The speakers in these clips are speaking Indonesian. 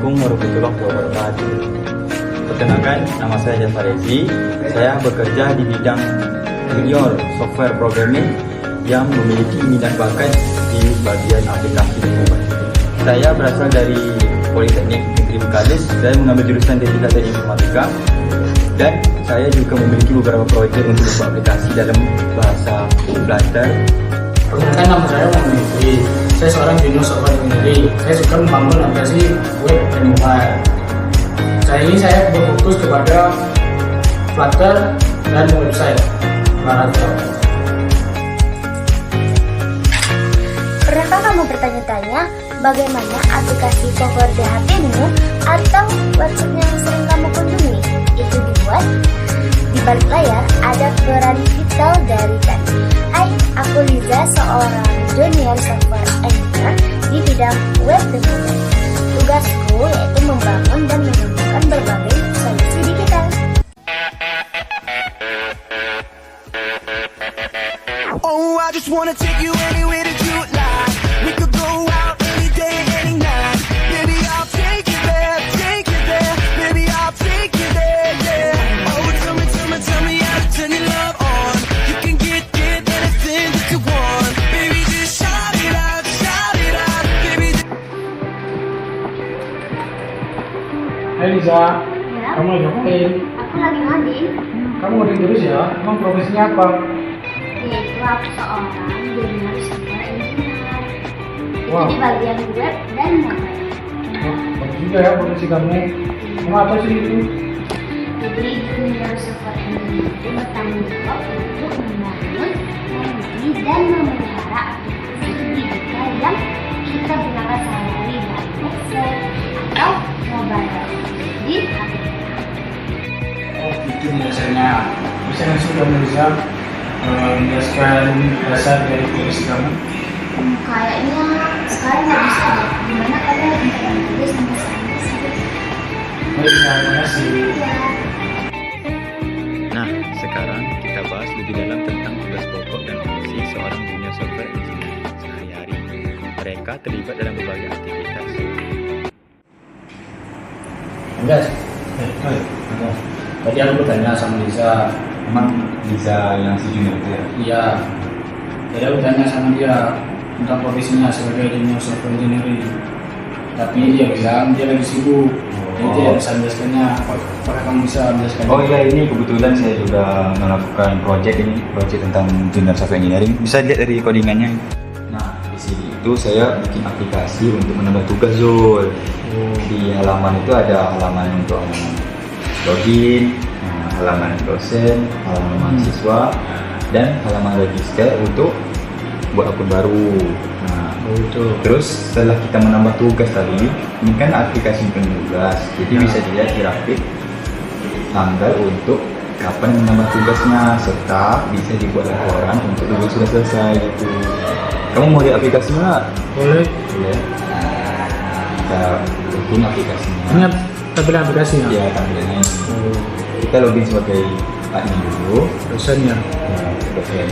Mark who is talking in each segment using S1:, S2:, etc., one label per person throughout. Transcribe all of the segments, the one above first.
S1: Assalamualaikum warahmatullahi wabarakatuh. Perkenalkan, nama saya Jafar Ezi. Saya bekerja di bidang junior software programming yang memiliki minat bakat di bagian aplikasi dan mobile. Saya berasal dari Politeknik Negeri Bekalis. Saya mengambil jurusan Teknik dan Informatika, dan saya juga memiliki beberapa proyek untuk membuat aplikasi dalam bahasa Flutter.
S2: Perkenalkan, nama saya Muhammad Fikri. Saya seorang junior software engineering. Saya suka membangun aplikasi web dan mobile. Saya berfokus kepada Flutter dan website Laravel.
S3: Pernahkah kamu bertanya-tanya bagaimana aplikasi cover di HP-mu atau website yang sering kamu kunjungi itu dibuat? Di balik layar ada peran vital dari Tati. Hai, aku Liza, seorang junior software engineer di bidang web dan mobile. Tugasku yaitu membangun dan mengembangkan berbagai solusi digital.
S4: Oh, I just wanna take you anywhere that you like. We could go out any day, any night. Baby, I'll take you there, take you there. Baby, I'll take you there, yeah. Oh, tell me how to turn your love on. You can get anything that you want. Baby, just shout it out, baby.
S2: Hai Liza,
S3: Ya,
S2: kamu lagi ngapain?
S3: aku lagi ngoding.
S2: Kamu ngoding terus ya? Emang profesinya apa?
S3: Yaitu aku seorang junior software engineer
S2: Wow.
S3: di bagian web dan mobile.
S2: Wah, bagus juga ya profesi kamu. Kamu apa sih itu?
S3: Jadi junior software engineer itu bertanggung jawab untuk membangun, menguji, dan memelihara aplikasi digital yang kita gunakan sehari-hari baik Excel atau mobile di HP.
S2: Oh, itu biasanya. Bisa langsung kamu bisa menjelaskan dasar dari profesi kamu?
S3: Kayaknya sekarang nggak bisa deh. Gimana kalian minta tulis sama saya sih?
S2: Baik, terima kasih.
S3: Ya.
S1: Nah, sekarang kita bahas lebih dalam tentang tugas pokok dan fungsi seorang junior software engineer sehari-hari. Mereka terlibat dalam berbagai aktivitas.
S2: Enggak. Tadi aku bertanya sama Liza.
S1: Emang bisa yang si junior itu ya?
S2: Iya. Jadi aku tanya sama dia tentang profesinya sebagai junior software engineering. Tapi dia bilang dia lagi sibuk. Jadi dia bisa menjelaskannya. Apakah kamu bisa menjelaskan?
S1: Oh iya, ini kebetulan saya sudah melakukan project tentang junior software engineering. Bisa lihat dari codingannya. Nah, di sini itu saya bikin aplikasi untuk menambah tugas Zul. Di halaman itu ada halaman untuk login, halaman dosen, halaman mahasiswa, dan halaman register untuk buat akun baru. Nah, terus setelah kita menambah tugas tadi, ini kan aplikasi tugas, jadi bisa dilihat grafik tanggal untuk kapan menambah tugasnya, serta bisa dibuat laporan untuk tugas sudah selesai gitu. Kamu mau lihat aplikasinya nggak?
S2: Boleh.
S1: Boleh. Kita bikin aplikasinya.
S2: Ini tampilan aplikasinya?
S1: Ya, tampilannya. Kita login sebagai admin dulu.
S2: Dosennya.
S1: Ya, dosen.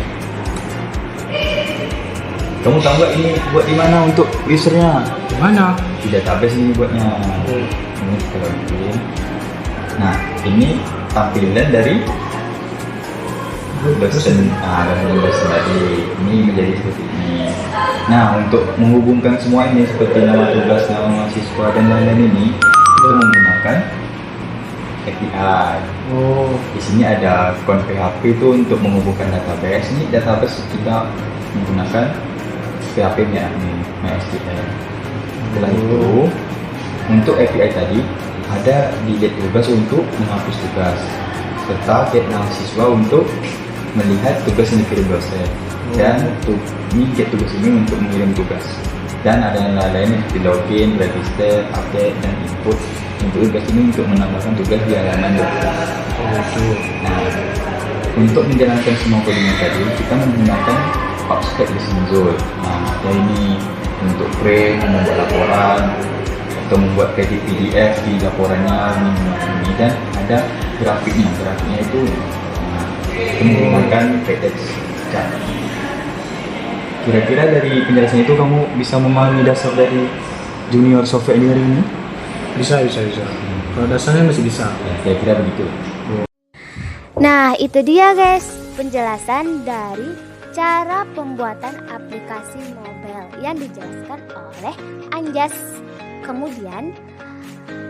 S1: Kamu tahu nggak ini buat di mana untuk usernya?
S2: Gimana?
S1: Di database ini buatnya. Ini kita login. Nah, ini tampilan dari dosen. Dosen tadi ini menjadi seperti ini. Nah, untuk menghubungkan semua ini seperti nama tugas, nama mahasiswa, dan lain-lain ini, kita menggunakan API.
S2: Oh,
S1: Di sini ada account PHP itu untuk menghubungkan database. Ini database kita menggunakan PHP-nya ini MySQL. Setelah itu, untuk API tadi ada di get tugas untuk menghapus tugas, serta get mahasiswa untuk melihat tugas yang dikirim dosen, dan ini get tugas ini untuk mengirim tugas. Dan ada yang lain-lain seperti login, register, update, dan input. Untuk tugas ini untuk menambahkan tugas di halaman dosen. Nah, untuk menjalankan semua codingan tadi, kita menggunakan Outstack di sini Zul. Nah, ada ini untuk print, membuat laporan, atau membuat PDF di laporannya ini, dan ada grafiknya. Grafiknya itu menggunakan PTX chart. Kira-kira dari penjelasan itu kamu bisa memahami dasar dari junior software engineering ini?
S2: Bisa. Kalau dasarnya masih bisa.
S1: Ya, saya kira begitu.
S3: Nah, itu dia guys penjelasan dari cara pembuatan aplikasi mobile yang dijelaskan oleh Anjas. Kemudian,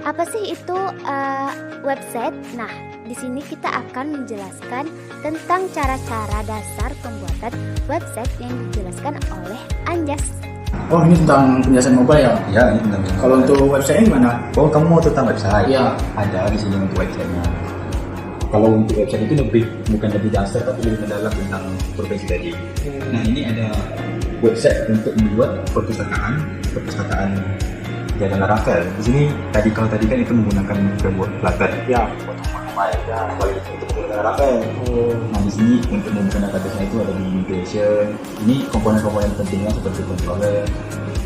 S3: apa sih itu website? Nah, di sini kita akan menjelaskan tentang cara-cara dasar pembuatan website yang dijelaskan oleh Anjas.
S2: Oh, ini tentang penjelasan mobile ya?
S1: Ya, ini tentang
S2: Kalau untuk website gimana?
S1: oh, kamu mau tentang website?
S2: Iya.
S1: Ada di sini untuk websitenya. Kalau untuk website itu bukan lebih dasar tapi lebih mendalam tentang profesi tadi. Nah, ini ada website untuk membuat perpustakaan Jalan Laravel. Di sini kalau tadi kan itu menggunakan framework Flutter.
S2: Ya.
S1: Ya, kalau untuk menggunakan Laravel. Nah, di sini untuk menggunakan database itu ada di migration. Ini komponen-komponen pentingnya seperti controller,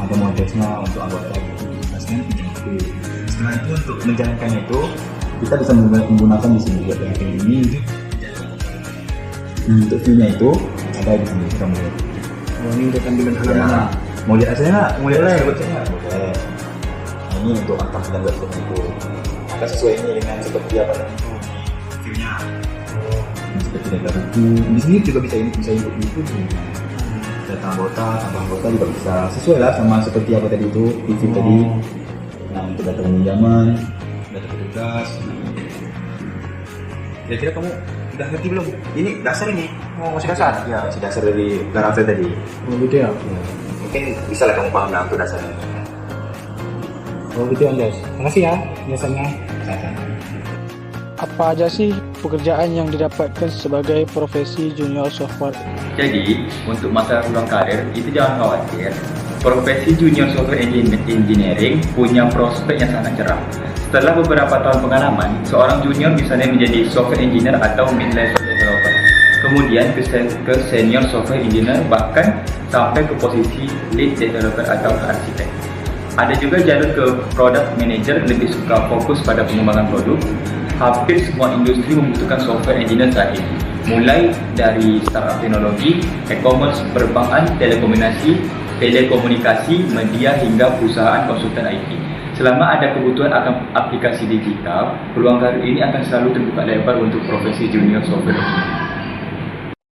S1: ada modelsnya untuk anggota tugasnya itu. Setelah itu untuk menjalankannya itu kita bisa menggunakan di sini buat ini untuk view-nya itu ada di sini kita mulai.
S2: Oh, ini untuk tampilan halaman.
S1: Ya, mau lihat aja nggak? Mau lihat website nggak? Boleh. Nah, ini untuk tampilan website itu. Maka sesuai ini dengan seperti apa tadi itu view-nya. Seperti data buku. Di sini juga bisa input buku. Data anggota juga bisa sesuai lah sama seperti apa tadi itu di view tadi. Nah, untuk data pinjaman, data petugas. Kira-kira kamu udah ngerti belum? Ini dasar ini.
S2: Oh, masih dasar?
S1: Ya, masih dasar dari Laravel tadi.
S2: Oh, gitu ya?
S1: Mungkin bisa lah kamu paham lah untuk dasarnya.
S2: Oh, gitu Anjas. Makasih ya biasanya. Apa aja sih pekerjaan yang didapatkan sebagai profesi junior software?
S1: Jadi, untuk masa ruang karir itu jangan khawatir. Profesi junior software engineering punya prospek yang sangat cerah. Setelah beberapa tahun pengalaman, seorang junior misalnya menjadi software engineer atau mid-level developer. Kemudian ke senior software engineer, bahkan sampai ke posisi lead developer atau arsitek. Ada juga jalur ke product manager, lebih suka fokus pada pengembangan produk. Hampir semua industri membutuhkan software engineer saat ini. Mulai dari startup teknologi, e-commerce, perbankan, telekomunikasi, media hingga perusahaan konsultan IT. Selama ada kebutuhan akan aplikasi digital, peluang karir ini akan selalu terbuka lebar untuk profesi junior software engineer.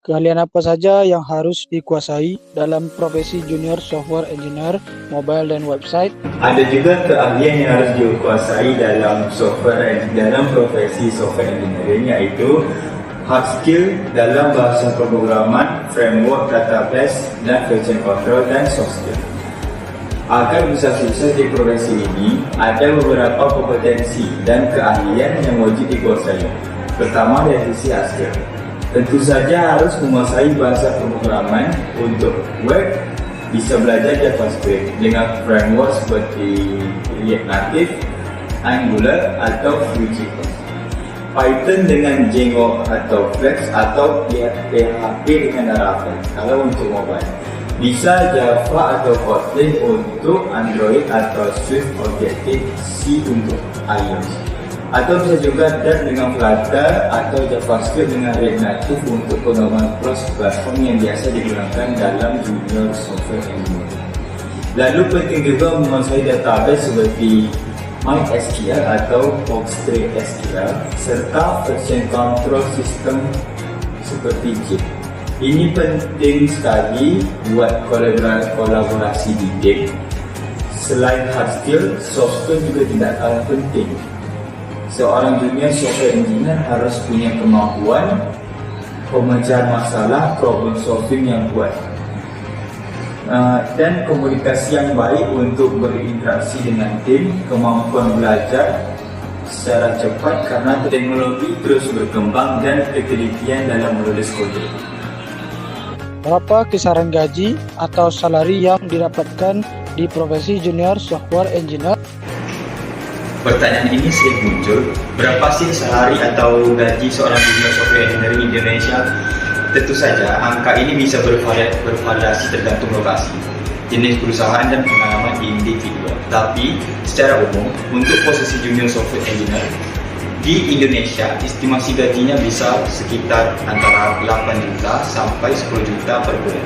S2: Keahlian apa saja yang harus dikuasai dalam profesi junior software engineer, mobile dan website?
S1: Ada juga keahlian yang harus dikuasai dalam profesi software engineering, yaitu hard skill dalam bahasa pemrograman, framework, database, dan version control, dan soft skill. Agar bisa sukses di profesi ini, ada beberapa kompetensi dan keahlian yang wajib dikuasai. Pertama, dari sisi hard skill. Tentu saja harus menguasai bahasa pemrograman. Untuk web, bisa belajar JavaScript dengan framework seperti React Native, Angular, atau Vue.js. Python dengan Django atau Flex, atau PHP dengan Laravel kalau untuk mobile. Bisa Java atau Kotlin untuk Android, atau Swift Objective-C untuk iOS. Atau bisa juga Dart dengan Flutter atau JavaScript dengan React Native untuk pengembangan platform yang biasa digunakan dalam junior software engineering. Lalu penting juga menguasai database seperti MySQL atau PostgreSQL serta version control system seperti JIT. Ini penting sekali buat kolaborasi di tim. Selain hard skill, soft skill juga tidak kalah penting. Seorang junior software engineer harus punya kemampuan memecah masalah, problem solving yang kuat, dan komunikasi yang baik untuk berinteraksi dengan tim, kemampuan belajar secara cepat karena teknologi terus berkembang, dan ketelitian dalam menulis kode.
S2: Berapa kisaran gaji atau salari yang didapatkan di profesi junior software engineer?
S1: Pertanyaan ini sering muncul, berapa sih salari atau gaji seorang junior software engineer di Indonesia? Tentu saja, angka ini bisa bervariasi tergantung lokasi, jenis perusahaan, dan pengalaman individual. Tapi, secara umum, untuk posisi junior software engineer di Indonesia, estimasi gajinya bisa sekitar antara 8 juta sampai 10 juta per bulan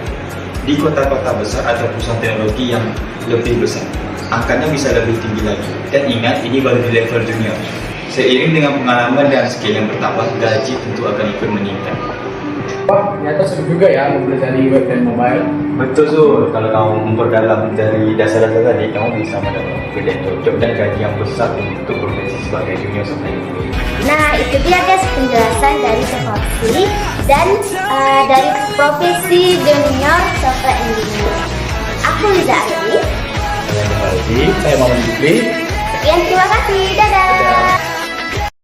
S1: di kota-kota besar atau perusahaan teknologi yang lebih besar. angkanya bisa lebih tinggi lagi. Dan ingat, ini baru di level junior. Seiring dengan pengalaman dan skill yang bertambah, gaji tentu akan ikut meningkat.
S2: Wah, ternyata seru juga ya mempelajari web dan mobile.
S1: Betul Zul, kalau kamu memperdalam dari dasar-dasar tadi, kamu bisa mendapat skill yang cocok dan gaji yang besar untuk profesi sebagai junior software engineer.
S3: Nah, itu dia guys penjelasan dari Sekoci dan dari profesi junior software engineer. Aku Liza Ayu.
S1: Saya Muhammad Aldi, saya Muhammad Jufri.
S3: Sekian, terima kasih. Dadah.